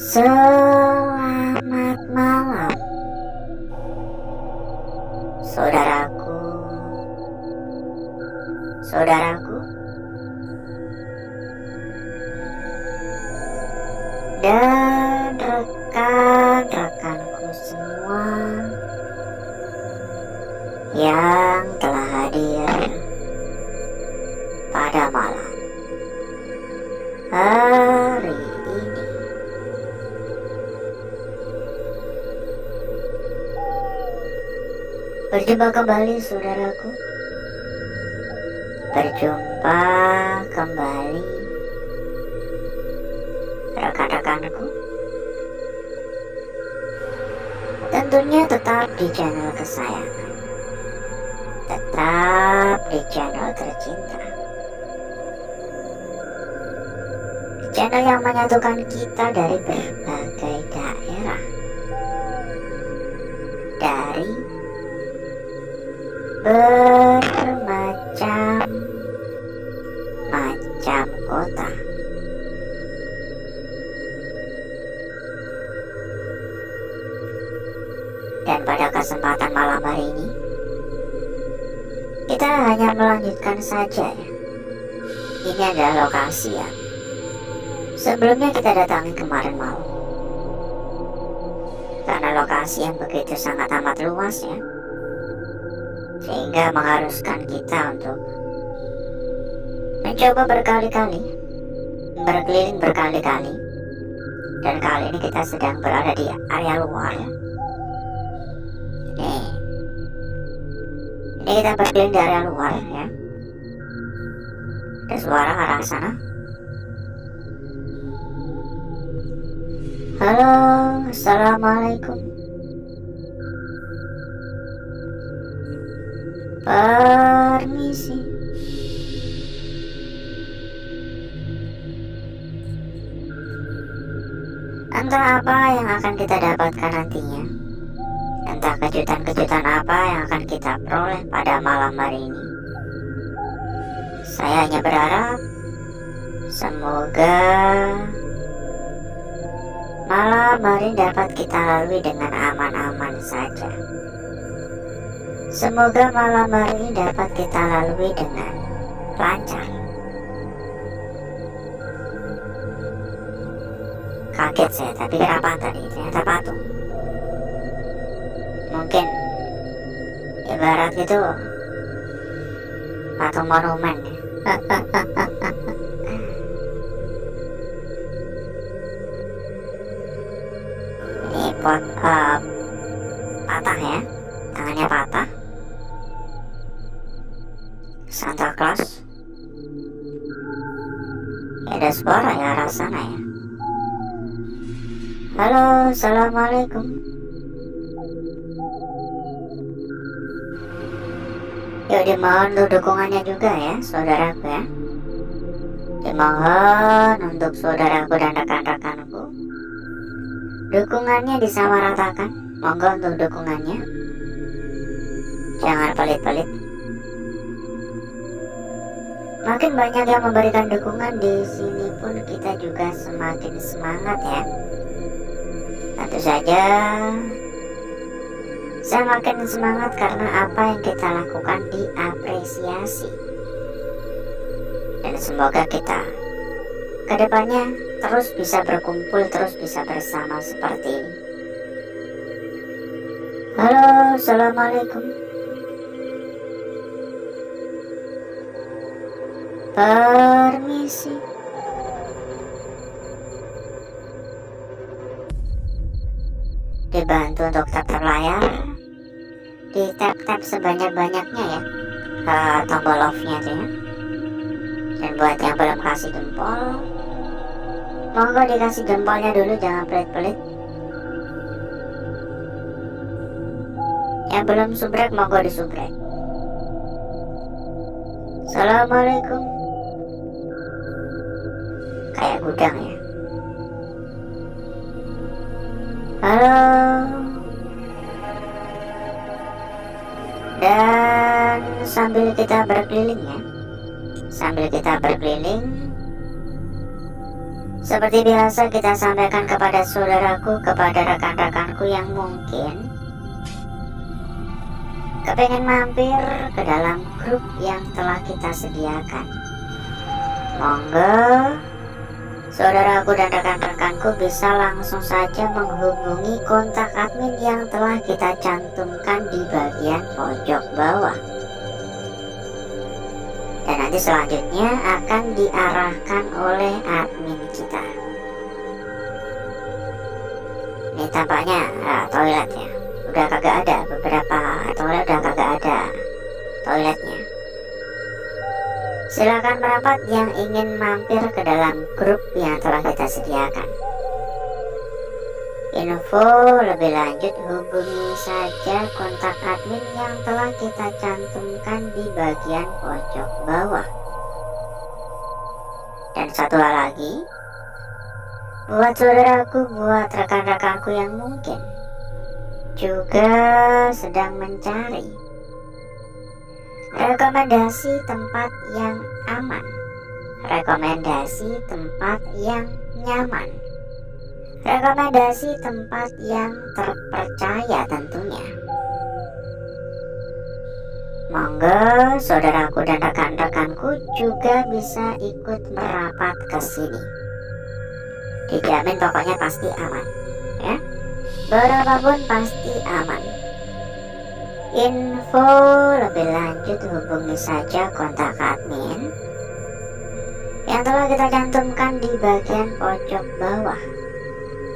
Selamat malam, saudaraku, saudaraku, dan rekan-rekanku semua yang telah hadir pada malam hari ini. Berjumpa kembali, saudaraku. Berjumpa kembali, rekan-rekanku. Tentunya tetap di channel kesayangan, tetap di channel tercinta, channel yang menyatukan kita dari berbagai daerah, dari bermacam-macam kota. Dan pada kesempatan malam hari ini, kita hanya melanjutkan saja ya. Ini adalah lokasi yang sebelumnya kita datangi kemarin malam. Karena lokasi yang begitu sangat amat luas ya, sehingga mengharuskan kita untuk mencoba berkali-kali, berkeliling berkali-kali. Dan kali ini kita sedang berada di area luar ya. Ini kita berkeliling di area luar ya. Ada suara arah sana. Halo, assalamualaikum. Permisi. Entah apa yang akan kita dapatkan nantinya, entah kejutan-kejutan apa yang akan kita peroleh pada malam hari ini. Saya hanya berharap semoga malam hari dapat kita lalui dengan aman-aman saja. Semoga malam hari ini dapat kita lalui dengan lancar. Kaget saya, tapi kenapa tadi? Ternyata patung. Mungkin ibarat itu patung monumen ya. Ini patah ya, tangannya patah. Santa Claus. Ada suara ya arah sana ya. Halo, assalamualaikum. Yuk dimohon untuk dukungannya juga ya, saudaraku ya. Dimohon untuk saudaraku dan rekan-rekanku, dukungannya disamaratakan. Monggo untuk dukungannya, jangan pelit-pelit. Makin banyak yang memberikan dukungan di sini pun kita juga semakin semangat ya. Tentu saja saya makin semangat karena apa yang kita lakukan diapresiasi. Dan semoga kita kedepannya terus bisa berkumpul, terus bisa bersama seperti ini. Halo, assalamualaikum. Permisi. Dibantu untuk tap layar, di tap sebanyak-banyaknya ya, tombol off-nya tuh ya. Dan buat yang belum kasih jempol, monggo dikasih jempolnya dulu, jangan pelit-pelit. Yang belum subrek monggo disubrek. Assalamualaikum. Kayak gudang ya. Halo. Dan sambil kita berkeliling ya, Seperti biasa kita sampaikan kepada saudaraku, kepada rekan-rekanku yang mungkin kepengen mampir ke dalam grup yang telah kita sediakan. Monggo saudaraku dan rekan-rekanku bisa langsung saja menghubungi kontak admin yang telah kita cantumkan di bagian pojok bawah. Dan nanti selanjutnya akan diarahkan oleh admin kita. Ini tampaknya toilet ya. Udah kagak ada, beberapa toilet udah kagak ada toiletnya. Silakan merapat yang ingin mampir ke dalam grup yang telah kita sediakan. Info lebih lanjut hubungi saja kontak admin yang telah kita cantumkan di bagian pojok bawah. Dan satu hal lagi, buat saudaraku, buat rekan-rekanku yang mungkin juga sedang mencari rekomendasi tempat yang aman, rekomendasi tempat yang nyaman, rekomendasi tempat yang terpercaya tentunya. Monggo saudaraku dan rekan-rekanku juga bisa ikut merapat ke sini. Dijamin pokoknya pasti aman, ya. Berapapun pasti aman. Info lebih lanjut hubungi saja kontak admin yang telah kita cantumkan di bagian pojok bawah.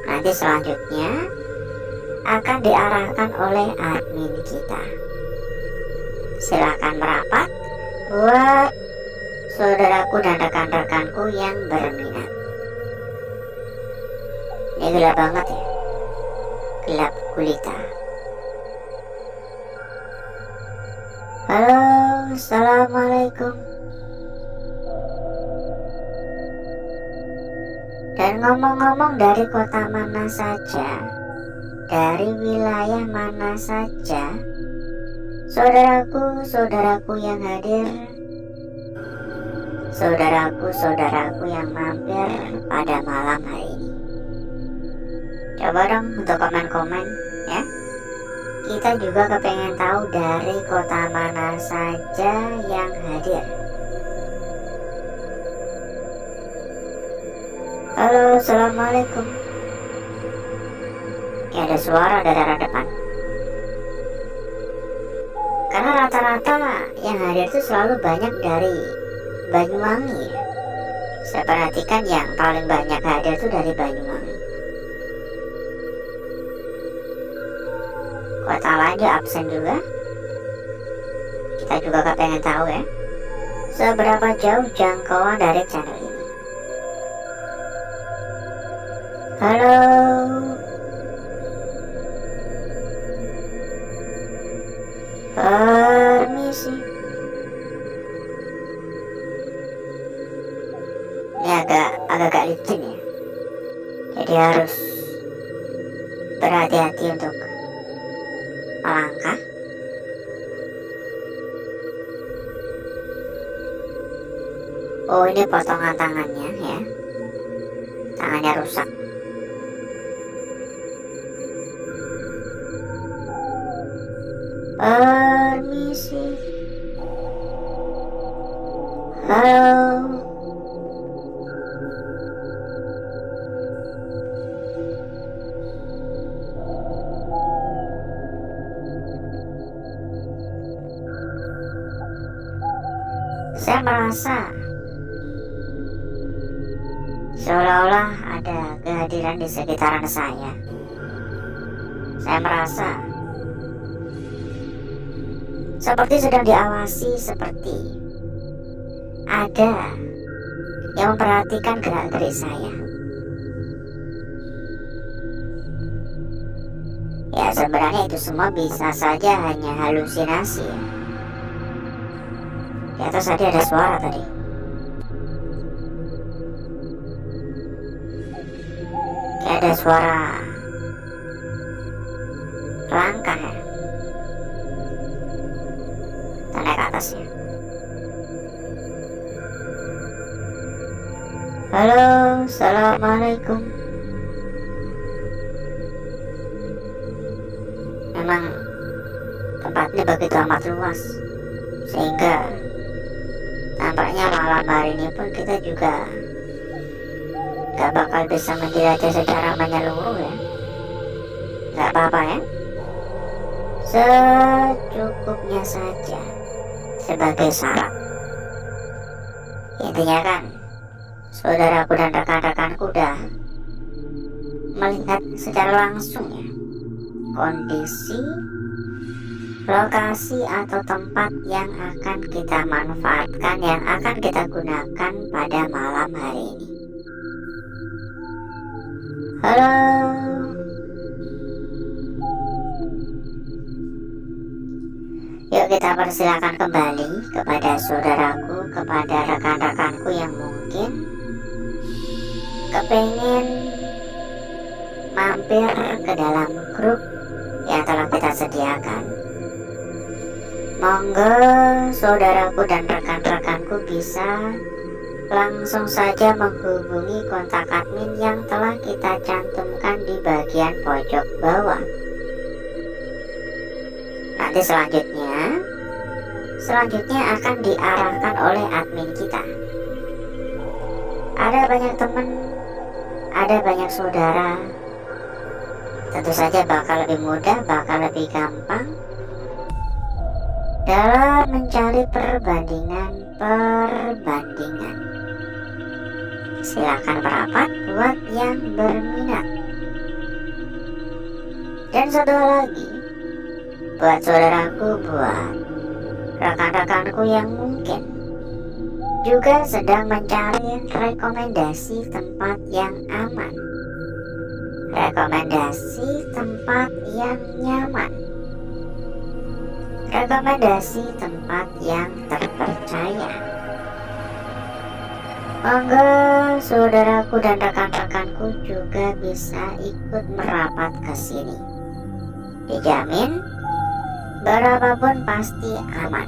Nanti selanjutnya akan diarahkan oleh admin kita. Silakan merapat buat saudaraku dan rekan-rekanku yang berminat. Ini gelap banget ya, gelap gulita. Halo, assalamualaikum. Dan ngomong-ngomong, dari kota mana saja, dari wilayah mana saja, saudaraku yang hadir, saudaraku yang mampir pada malam hari ini, coba dong untuk komen-komen ya. Kita juga kepengen tahu dari kota mana saja yang hadir. Halo, assalamualaikum. Ya, ada suara dari arah depan. Karena rata-rata yang hadir itu selalu banyak dari Banyuwangi. Saya perhatikan yang paling banyak hadir itu dari Banyuwangi. Kota lain juga absen juga. Kita juga kepengen tahu ya, seberapa jauh jangkauan dari channel ini. Halo. Permisi. Ini agak licin ya. Jadi harus berhati-hati untuk melangkah. Oh, ini potongan tangannya ya. Tangannya rusak. Permisi. Halo. Saya merasa seolah-olah ada kehadiran di sekitaran saya. Saya merasa seperti sedang diawasi, seperti ada yang memperhatikan gerak-gerik saya. Ya, sebenarnya itu semua bisa saja hanya halusinasi ya. Di atas tadi ada suara tadi. Kayak ada suara langkah ya. Kita naik ke atasnya. Halo, Assalamualaikum. Memang tempatnya begitu amat luas, sehingga tampaknya malam hari ini pun kita juga gak bakal bisa menjelajah secara menyeluruh ya. Gak apa-apa ya, secukupnya saja sebagai syarat. Intinya kan, saudaraku dan rekan-rekanku udah melihat secara langsung ya kondisi, lokasi atau tempat yang akan kita manfaatkan, yang akan kita gunakan pada malam hari ini. Halo. Yuk kita persilakan kembali kepada saudaraku, kepada rekan-rekanku yang mungkin kepengen mampir ke dalam grup yang telah kita sediakan. Monggo saudaraku dan rekan-rekanku bisa langsung saja menghubungi kontak admin yang telah kita cantumkan di bagian pojok bawah. Nanti selanjutnya akan diarahkan oleh admin kita. Ada banyak teman, ada banyak saudara. Tentu saja bakal lebih mudah, bakal lebih gampang dalam mencari perbandingan. Silakan merapat buat yang berminat. Dan satu hal lagi, buat saudaraku, buat rekan-rekanku yang mungkin juga sedang mencari rekomendasi tempat yang aman, rekomendasi tempat yang nyaman, rekomendasi tempat yang terpercaya. Monggo saudaraku dan rekan-rekanku juga bisa ikut merapat ke sini. Dijamin berapapun pasti aman.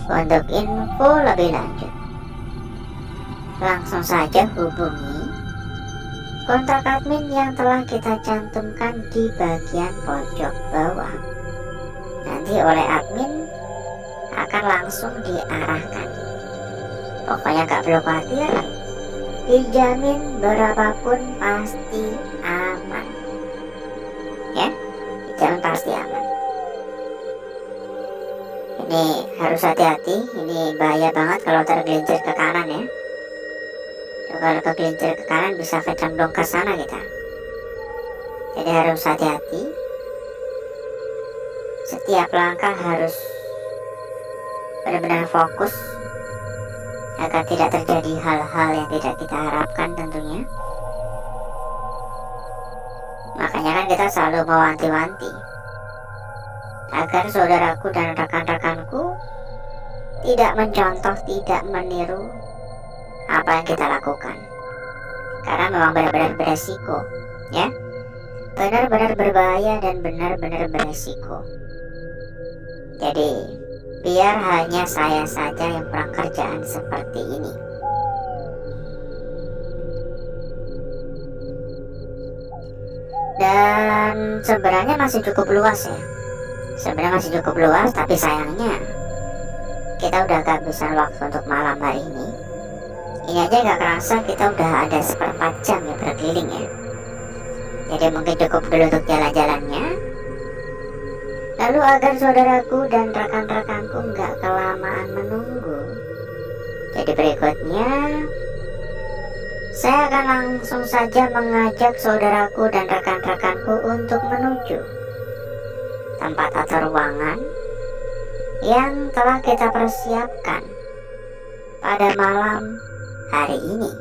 Untuk info lebih lanjut, langsung saja hubungi kontak admin yang telah kita cantumkan di bagian pojok bawah. Nanti oleh admin akan langsung diarahkan. Pokoknya gak perlu khawatir, dijamin berapapun pasti aman. Ya, dijamin pasti aman. Ini harus hati-hati, ini bahaya banget kalau tergelincir ke kanan ya. Kalau tergelincir ke kanan bisa kecemplung ke sana kita. Jadi harus hati-hati. Setiap langkah harus benar-benar fokus agar tidak terjadi hal-hal yang tidak kita harapkan tentunya. Makanya kan kita selalu mewanti-wanti agar saudaraku dan rekan-rekanku tidak mencontoh, tidak meniru apa yang kita lakukan, karena memang benar-benar beresiko ya, benar-benar berbahaya dan benar-benar beresiko. Jadi biar hanya saya saja yang pulang kerjaan seperti ini. Dan sebenarnya masih cukup luas ya. Sebenarnya masih cukup luas, tapi sayangnya kita udah kehabisan waktu untuk malam hari ini. Ini aja gak kerasa kita udah ada 1/4 jam ya berkeliling ya. Jadi mungkin cukup dulu untuk jalan-jalannya. Lalu agar saudaraku dan rekan-rekanku gak kelamaan menunggu, jadi berikutnya saya akan langsung saja mengajak saudaraku dan rekan-rekanku untuk menuju tempat atau ruangan yang telah kita persiapkan pada malam hari ini.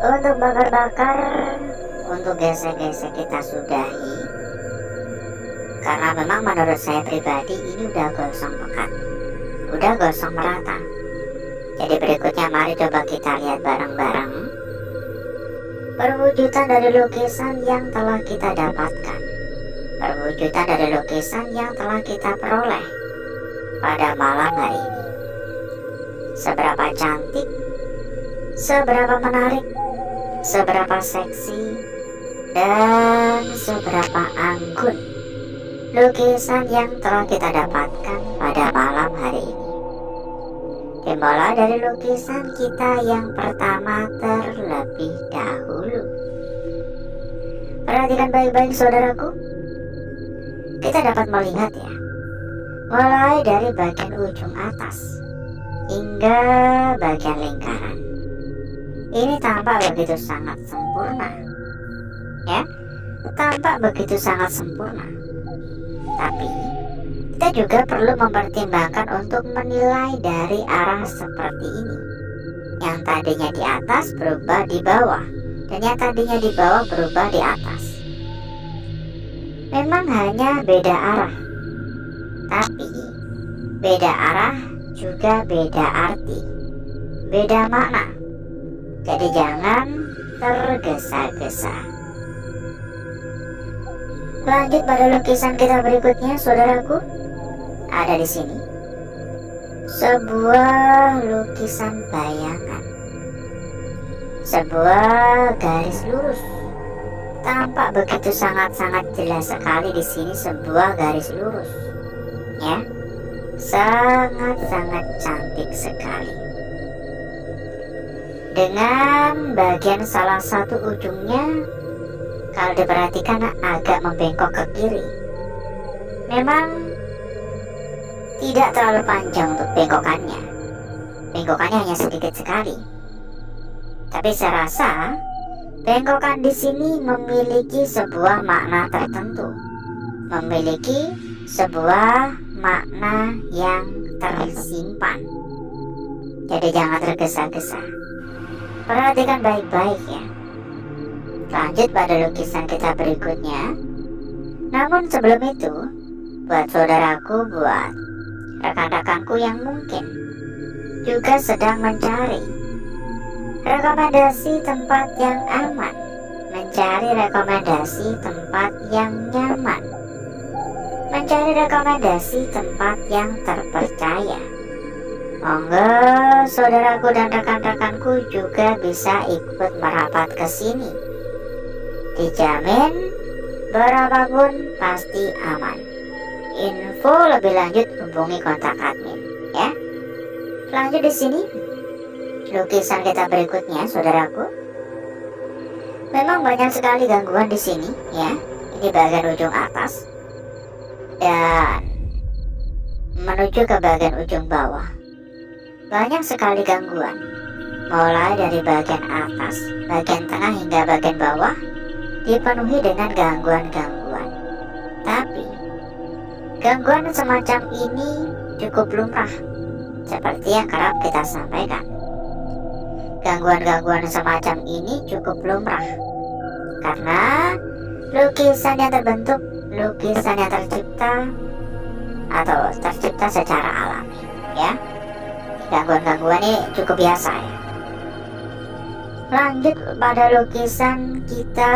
Untuk bakar-bakar, untuk gesek-gesek kita sudahi, karena memang menurut saya pribadi ini udah gosong pekat, udah gosong merata. Jadi berikutnya mari coba kita lihat bareng-bareng perwujudan dari lukisan yang telah kita dapatkan, perwujudan dari lukisan yang telah kita peroleh pada malam hari ini. Seberapa cantik, seberapa menarik, seberapa seksi, dan seberapa anggun lukisan yang telah kita dapatkan pada malam hari ini. Dimulai dari lukisan kita yang pertama terlebih dahulu. Perhatikan baik-baik saudaraku. Kita dapat melihat ya, mulai dari bagian ujung atas hingga bagian lingkaran. Ini tampak begitu sangat sempurna, ya, tampak begitu sangat sempurna. Tapi kita juga perlu mempertimbangkan untuk menilai dari arah seperti ini. Yang tadinya di atas berubah di bawah, dan yang tadinya di bawah berubah di atas. Memang hanya beda arah, tapi beda arah juga beda arti, beda makna. Jadi jangan tergesa-gesa. Lanjut pada lukisan kita berikutnya, saudaraku. Ada di sini sebuah lukisan bayangan, sebuah garis lurus. Tampak begitu sangat-sangat jelas sekali di sini sebuah garis lurus, ya, sangat-sangat cantik sekali. Dengan bagian salah satu ujungnya, kalau diperhatikan agak membengkok ke kiri. Memang tidak terlalu panjang untuk bengkokannya. Bengkokannya hanya sedikit sekali. Tapi saya rasa bengkokan di sini memiliki sebuah makna tertentu, memiliki sebuah makna yang tersimpan. Jadi jangan tergesa-gesa. Perhatikan baik-baik ya. Lanjut pada lukisan kita berikutnya. Namun sebelum itu, buat saudaraku, buat rekan-rekanku yang mungkin juga sedang mencari rekomendasi tempat yang aman, mencari rekomendasi tempat yang nyaman, mencari rekomendasi tempat yang terpercaya, monggo saudaraku dan rekan-rekanku juga bisa ikut merapat ke sini. Dijamin berapapun pasti aman. Info lebih lanjut hubungi kontak admin ya. Lanjut di sini lukisan kita berikutnya, saudaraku. Memang banyak sekali gangguan di sini ya. Ini bagian ujung atas dan menuju ke bagian ujung bawah. Banyak sekali gangguan. Mulai dari bagian atas, bagian tengah hingga bagian bawah dipenuhi dengan gangguan-gangguan. Tapi gangguan semacam ini cukup lumrah, seperti yang kerap kita sampaikan. Gangguan-gangguan semacam ini cukup lumrah, karena lukisan yang terbentuk, lukisan yang tercipta atau tercipta secara alami ya. Gangguan-gangguan ini cukup biasa ya. Lanjut pada lukisan kita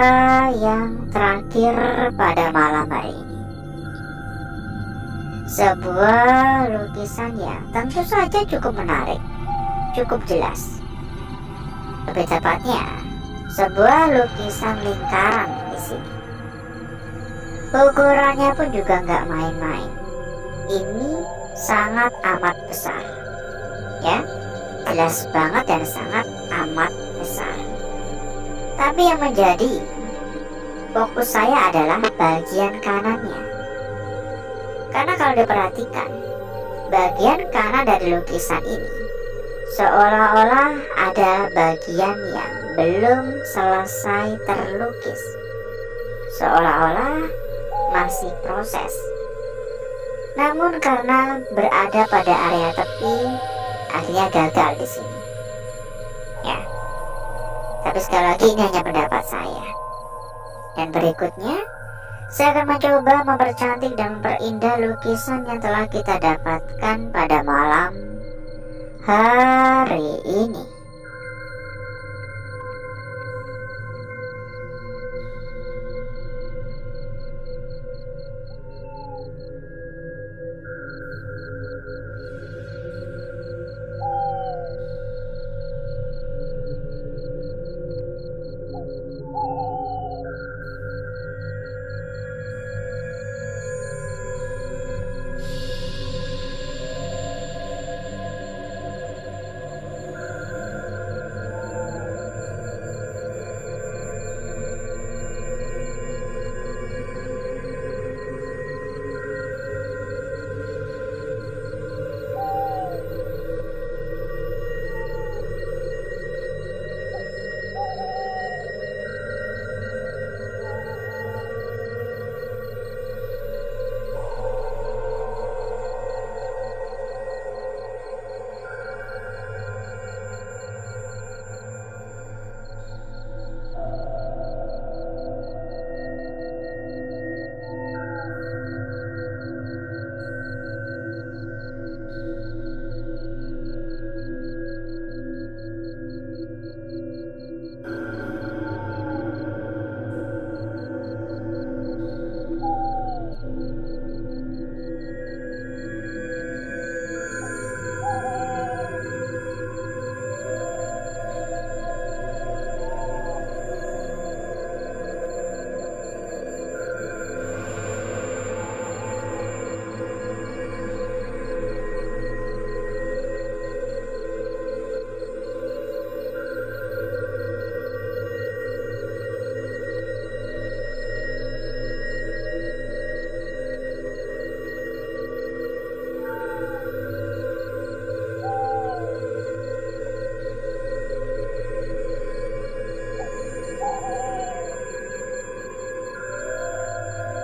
yang terakhir pada malam hari ini. Sebuah lukisan yang tentu saja cukup menarik, cukup jelas. Lebih tepatnya, sebuah lukisan lingkaran di sini. Ukurannya pun juga nggak main-main. Ini sangat amat besar, ya, jelas banget dan sangat amat besar. Tapi yang menjadi fokus saya adalah bagian kanannya. Karena kalau diperhatikan, bagian kanan dari lukisan ini seolah-olah ada bagian yang belum selesai terlukis, seolah-olah masih proses. Namun karena berada pada area tepi, akhirnya gagal di sini. Ya, Tapi sekali lagi ini hanya pendapat saya. Dan berikutnya, saya akan mencoba mempercantik dan memperindah lukisan yang telah kita dapatkan pada malam hari ini.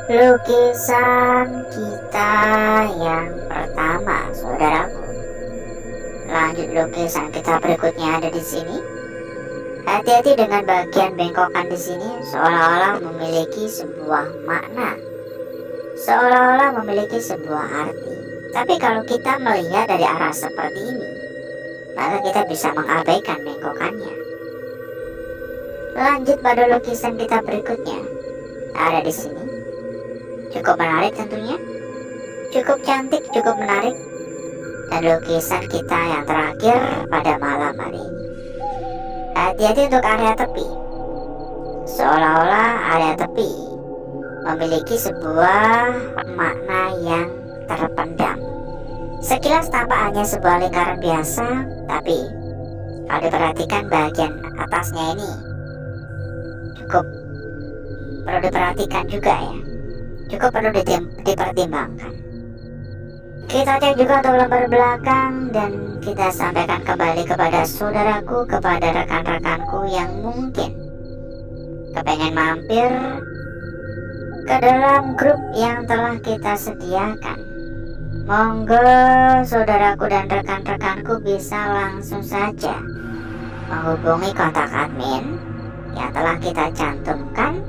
Lukisan kita yang pertama, saudaraku. Lanjut lukisan kita berikutnya ada di sini. Hati-hati dengan bagian bengkokan di sini, seolah-olah memiliki sebuah makna, seolah-olah memiliki sebuah arti. Tapi kalau kita melihat dari arah seperti ini, maka kita bisa mengabaikan bengkokannya. Lanjut pada lukisan kita berikutnya, ada di sini. Cukup menarik tentunya, cukup cantik, cukup menarik. Dan lukisan kita yang terakhir pada malam hari ini. Hati-hati untuk area tepi, seolah-olah area tepi memiliki sebuah makna yang terpendam. Sekilas tampak hanya sebuah lingkaran biasa, tapi kalau diperhatikan bagian atasnya ini cukup perlu diperhatikan juga ya. Cukup perlu dipertimbangkan. Kita cek juga untuk lembar belakang dan kita sampaikan kembali kepada saudaraku, kepada rekan-rekanku yang mungkin kepengen mampir ke dalam grup yang telah kita sediakan. Monggo saudaraku dan rekan-rekanku bisa langsung saja menghubungi kontak admin yang telah kita cantumkan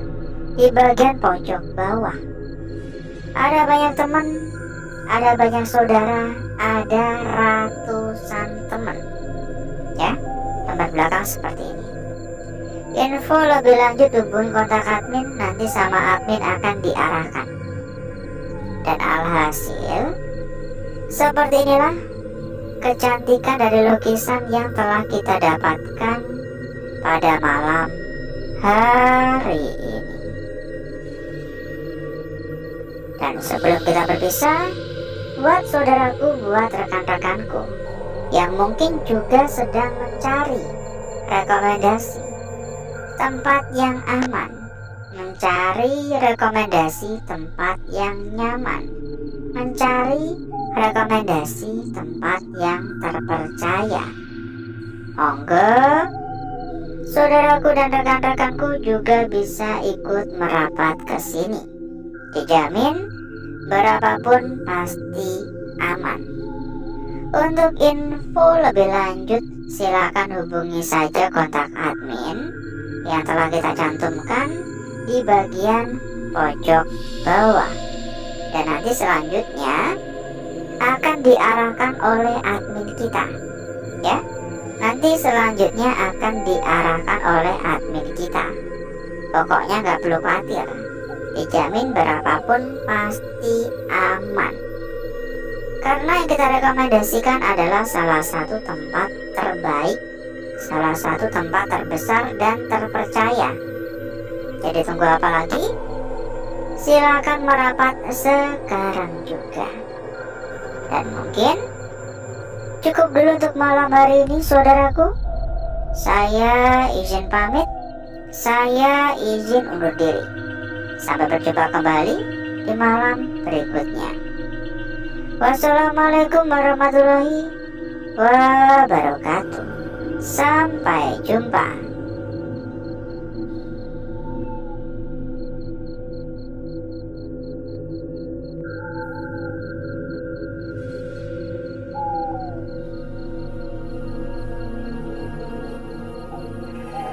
di bagian pojok bawah. Ada banyak teman, ada banyak saudara, ada ratusan teman. Ya, lembar belakang seperti ini. Info lebih lanjut hubungi kontak admin, nanti sama admin akan diarahkan. Dan alhasil, seperti inilah kecantikan dari lukisan yang telah kita dapatkan pada malam hari ini. Dan sebelum kita berpisah, buat saudaraku, buat rekan-rekanku yang mungkin juga sedang mencari rekomendasi tempat yang aman, mencari rekomendasi tempat yang nyaman, mencari rekomendasi tempat yang terpercaya. Monggo saudaraku dan rekan-rekanku juga bisa ikut merapat ke sini. Dijamin berapapun pasti aman. Untuk info lebih lanjut silakan hubungi saja kontak admin yang telah kita cantumkan di bagian pojok bawah, dan nanti selanjutnya akan diarahkan oleh admin kita ya. Nanti selanjutnya akan diarahkan oleh admin kita. Pokoknya nggak perlu khawatir, dijamin berapapun pasti aman. Karena yang kita rekomendasikan adalah salah satu tempat terbaik, salah satu tempat terbesar dan terpercaya. Jadi tunggu apa lagi? Silakan merapat sekarang juga. Dan mungkin cukup dulu untuk malam hari ini, saudaraku. Saya izin pamit, saya izin undur diri. Sampai berjumpa kembali di malam berikutnya. Wassalamualaikum warahmatullahi wabarakatuh. Sampai jumpa.